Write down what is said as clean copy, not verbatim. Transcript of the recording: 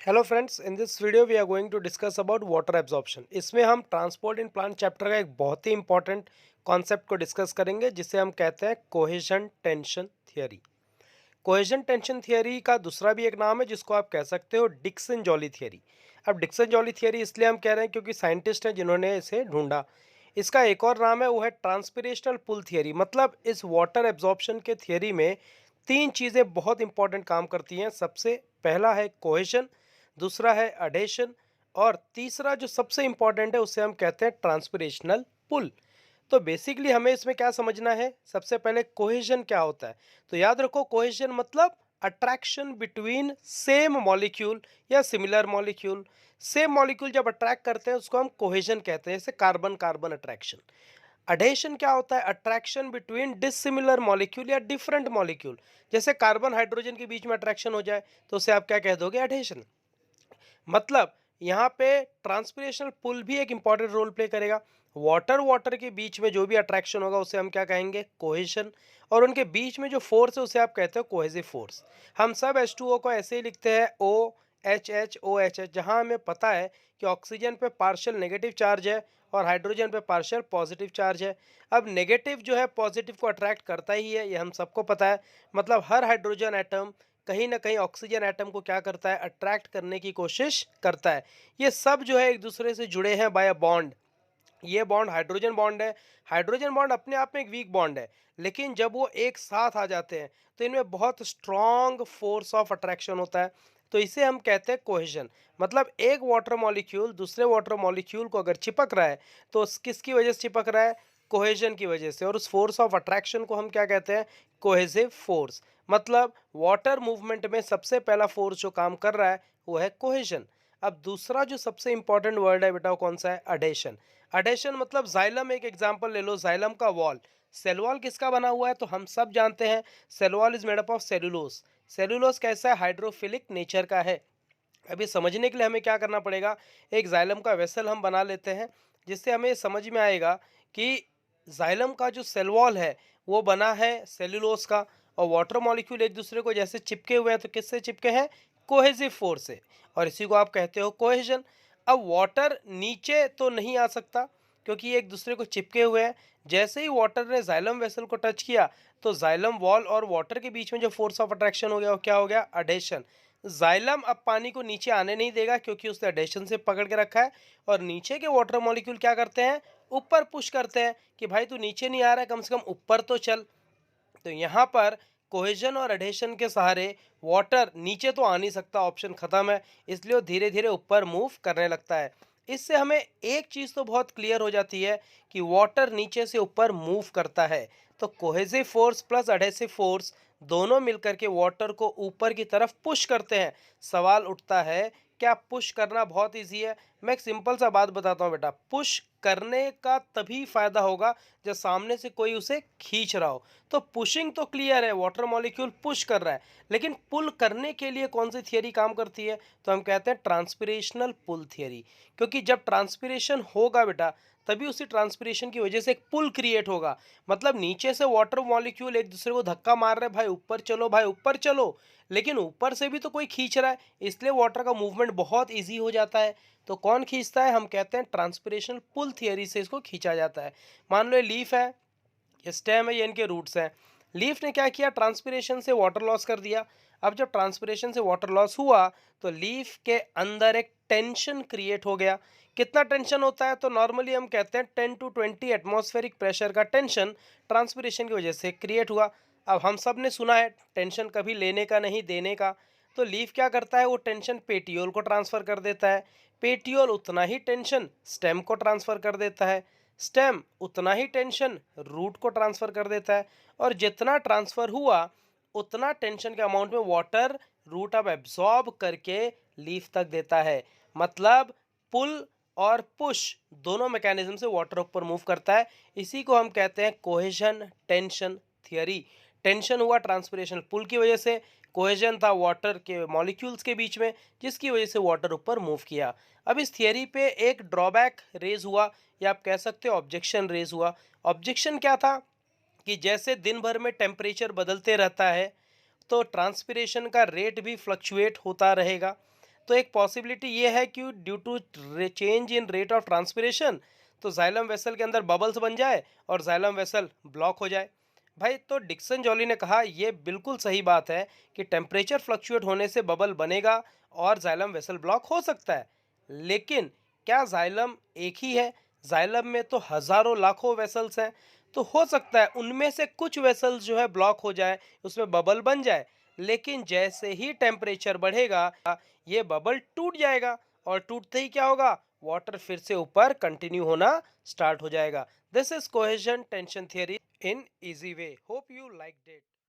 Hello friends, in this video we are going to discuss about water absorption. इसमें हम transport in plant chapter का एक बहुत ही इंपॉर्टेंट कॉन्सेप्ट को डिस्कस करेंगे, जिसे हम कहते हैं cohesion tension theory. Cohesion tension theory का दूसरा भी एक नाम है, जिसको आप कह सकते हो डिक्सन जॉली थियरी। अब डिक्सन जॉली थियरी इसलिए हम कह रहे हैं क्योंकि साइंटिस्ट हैं जिन्होंने इसे ढूंढा। इसका एक और नाम है, वो है ट्रांसपिरेशनल पुल थियरी। मतलब इस वाटर एब्जॉर्प्शन के थियरी में तीन चीज़ें बहुत इंपॉर्टेंट काम करती हैं। सबसे पहला है कोहेजन, दूसरा है अडेशन, और तीसरा जो सबसे इंपॉर्टेंट है उसे हम कहते हैं ट्रांसपिरेशनल पुल। तो बेसिकली हमें इसमें क्या समझना है, सबसे पहले कोहेजन क्या होता है। तो याद रखो, कोहेजन मतलब अट्रैक्शन बिटवीन सेम मॉलिक्यूल या सिमिलर मॉलिक्यूल। सेम मॉलिक्यूल जब अट्रैक्ट करते हैं उसको हम कोहेजन कहते हैं, जैसे कार्बन कार्बन अट्रैक्शन। अडेशन क्या होता है, अट्रैक्शन बिटवीन डिसिमिलर मॉलिक्यूल या डिफरेंट मॉलिक्यूल। जैसे कार्बन हाइड्रोजन के बीच में अट्रैक्शन हो जाए तो उसे आप क्या कह दोगे, अडेशन। मतलब यहाँ पे ट्रांसपिरेशनल पुल भी एक इंपॉर्टेंट रोल प्ले करेगा। वाटर वाटर के बीच में जो भी अट्रैक्शन होगा उसे हम क्या कहेंगे, कोहेशन। और उनके बीच में जो फोर्स है उसे आप कहते हो कोहेसिव फोर्स। हम सब H2O को ऐसे ही लिखते हैं, OHH OHH, जहाँ हमें पता है कि ऑक्सीजन पे पार्शियल नेगेटिव चार्ज है और हाइड्रोजन पे पार्शियल पॉजिटिव चार्ज है। अब नेगेटिव जो है पॉजिटिव को अट्रैक्ट करता ही है, ये हम सबको पता है। मतलब हर हाइड्रोजन एटम कहीं ना कहीं ऑक्सीजन एटम को क्या करता है, अट्रैक्ट करने की कोशिश करता है। ये सब जो है एक दूसरे से जुड़े हैं बाय अ बॉन्ड। ये बॉन्ड हाइड्रोजन बॉन्ड है। हाइड्रोजन बॉन्ड अपने आप में एक वीक बॉन्ड है, लेकिन जब वो एक साथ आ जाते हैं तो इनमें बहुत स्ट्रॉन्ग फोर्स ऑफ अट्रैक्शन होता है। तो इसे हम कहते हैं कोहेजन। मतलब एक वाटर मॉलिक्यूल दूसरे वाटर मॉलिक्यूल को अगर चिपक रहा है तो किसकी वजह से चिपक रहा है, कोहेजन की वजह से। और उस फोर्स ऑफ अट्रैक्शन को हम क्या कहते हैं, कोहेसिव फोर्स। मतलब वाटर मूवमेंट में सबसे पहला फोर्स जो काम कर रहा है वो है कोहेजन। अब दूसरा जो सबसे इंपॉर्टेंट वर्ड है बेटा, वो कौन सा है, अडेशन। अडेशन मतलब जाइलम, एक एग्जांपल ले लो, जाइलम का वॉल। सेल वॉल किसका बना हुआ है, तो हम सब जानते हैं cell wall is made up of cellulose. Cellulose कैसा है, हाइड्रोफिलिक नेचर का है। अभी समझने के लिए हमें क्या करना पड़ेगा, एक जाइलम का वेसल हम बना लेते हैं, जिससे हमें समझ में आएगा कि जाइलम का जो सेल वॉल है वो बना है सेलुलोज का। और वाटर मॉलिक्यूल एक दूसरे को जैसे चिपके हुए हैं, तो किससे चिपके हैं, कोहेसिव फोर्स से। और इसी को आप कहते हो कोहेजन। अब वाटर नीचे तो नहीं आ सकता क्योंकि ये एक दूसरे को चिपके हुए हैं। जैसे ही वाटर ने जाइलम वेसल को टच किया तो जाइलम वॉल और वाटर के बीच में जो फोर्स ऑफ अट्रैक्शन हो गया, वो क्या हो गया, अडेशन। जाइलम अब पानी को नीचे आने नहीं देगा क्योंकि उसने एडेशन से पकड़ के रखा है। और नीचे के वाटर मॉलिक्यूल क्या करते हैं, ऊपर पुश करते हैं कि भाई तू नीचे नहीं आ रहा है, कम से कम ऊपर तो चल। तो यहाँ पर कोहेजन और एडेशन के सहारे वाटर नीचे तो आ नहीं सकता, ऑप्शन खत्म है। इसलिए वो धीरे धीरे ऊपर मूव करने लगता है। इससे हमें एक चीज़ तो बहुत क्लियर हो जाती है कि वाटर नीचे से ऊपर मूव करता है। तो cohesive force plus adhesive force दोनों मिलकर के वाटर को ऊपर की तरफ पुश करते हैं। सवाल उठता है, क्या पुश करना बहुत इजी है। मैं एक सिंपल सा बात बताता हूँ बेटा, पुश करने का तभी फायदा होगा जब सामने से कोई उसे खींच रहा हो। तो पुशिंग तो क्लियर है, वाटर मॉलिक्यूल पुश कर रहा है, लेकिन पुल करने के लिए कौन सी थियरी काम करती है, तो हम कहते हैं ट्रांसपिरेशनल पुल थियरी। क्योंकि जब ट्रांसपिरेशन होगा बेटा, तभी उसी ट्रांसपिरेशन की वजह से एक पुल क्रिएट होगा। मतलब नीचे से वाटर मॉलिक्यूल एक दूसरे को धक्का मार रहे हैं, भाई ऊपर चलो भाई ऊपर चलो, लेकिन ऊपर से भी तो कोई खींच रहा है, इसलिए वाटर का मूवमेंट बहुत ईजी हो जाता है। तो कौन खींचता है, हम कहते हैं ट्रांसपिरेशनल पुल थियरी से इसको खींचा जाता है। मान लो ये लीफ है, ये स्टेम है, ये इनके रूट्स हैं। लीफ ने क्या किया, ट्रांसपिरेशन से वाटर लॉस कर दिया। अब जब ट्रांसपिरेशन से वाटर लॉस हुआ तो लीफ के अंदर एक टेंशन क्रिएट हो गया। कितना टेंशन होता है, तो नॉर्मली हम कहते हैं 10 to 20 एटमॉस्फेरिक प्रेशर का टेंशन ट्रांसपिरेशन की वजह से क्रिएट हुआ। अब हम सब ने सुना है टेंशन कभी लेने का नहीं देने का। तो लीफ क्या करता है, वो टेंशन पेटियोल को ट्रांसफ़र कर देता है। पेटियोल उतना ही टेंशन स्टेम को ट्रांसफ़र कर देता है। स्टेम उतना ही टेंशन रूट को ट्रांसफ़र कर देता है। और जितना ट्रांसफ़र हुआ उतना टेंशन के अमाउंट में वाटर रूट अब एब्जॉर्ब करके लीफ तक देता है। मतलब पुल और पुश दोनों मैकेनिज्म से वाटर ऊपर मूव करता है। इसी को हम कहते हैं कोहेजन टेंशन थियरी। टेंशन हुआ ट्रांसपिरेशन पुल की वजह से, कोहेजन था वाटर के मॉलिक्यूल्स के बीच में, जिसकी वजह से वाटर ऊपर मूव किया। अब इस थियरी पे एक ड्रॉबैक रेज हुआ, या आप कह सकते हो ऑब्जेक्शन रेज हुआ। ऑब्जेक्शन क्या था कि जैसे दिन भर में टेम्परेचर बदलते रहता है तो ट्रांसपिरेशन का रेट भी फ्लक्चुएट होता रहेगा। तो एक पॉसिबिलिटी ये है कि due to change in rate of transpiration तो जाइलम वेसल के अंदर बबल्स बन जाए और जाइलम वेसल ब्लॉक हो जाए। भाई तो डिक्सन जॉली ने कहा ये बिल्कुल सही बात है कि टेम्परेचर फ्लक्चुएट होने से बबल बनेगा और जाइलम वेसल ब्लॉक हो सकता है। लेकिन क्या जाइलम एक ही है? जाइलम में तो हजारों लाखों वेसल्स हैं। तो हो सकता है उनमें से कुछ वेसल्स जो है ब्लॉक हो जाए, उसमें बबल बन जाए। लेकिन जैसे ही टेम्परेचर बढ़ेगा ये बबल टूट जाएगा और टूटते ही क्या होगा, वाटर फिर से ऊपर कंटिन्यू होना स्टार्ट हो जाएगा। This is cohesion tension theory in easy way. Hope you liked it.